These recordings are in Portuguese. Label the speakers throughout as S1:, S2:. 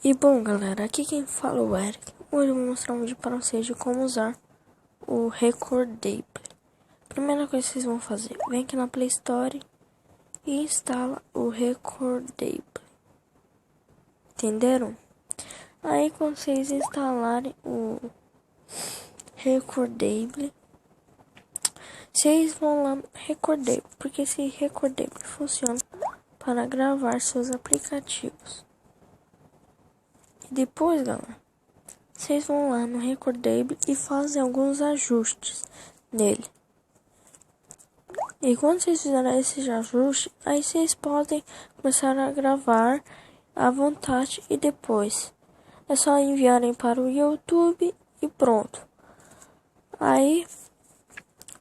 S1: E bom, galera, aqui quem fala é o Eric. Hoje eu vou mostrar um vídeo para vocês de como usar o Recordable. Primeira coisa que vocês vão fazer, vem aqui na Play Store e instala o Recordable. Entenderam? Aí quando vocês instalarem o Recordable, vocês vão lá no Recordable, porque esse Recordable funciona para gravar seus aplicativos. E depois, galera, vocês vão lá no Recordable e fazem alguns ajustes nele. E quando vocês fizerem esses ajustes, aí vocês podem começar a gravar à vontade e depois é só enviarem para o YouTube e pronto. Aí,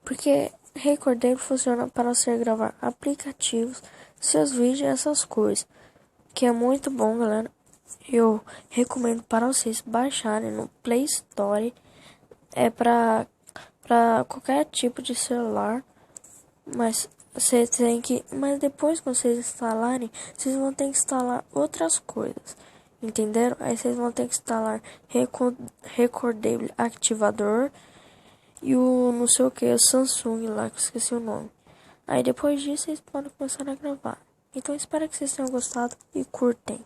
S1: porque Recordable funciona para você gravar aplicativos, seus vídeos, essas coisas, que é muito bom, galera. Eu recomendo para vocês baixarem no Play Store. É para qualquer tipo de celular. Mas você tem que. Mas depois que vocês instalarem, vocês vão ter que instalar outras coisas. Entenderam? Aí vocês vão ter que instalar Recordable ativador e o não sei o que, o Samsung lá, que eu esqueci o nome. Aí depois disso vocês podem começar a gravar. Então espero que vocês tenham gostado e curtem.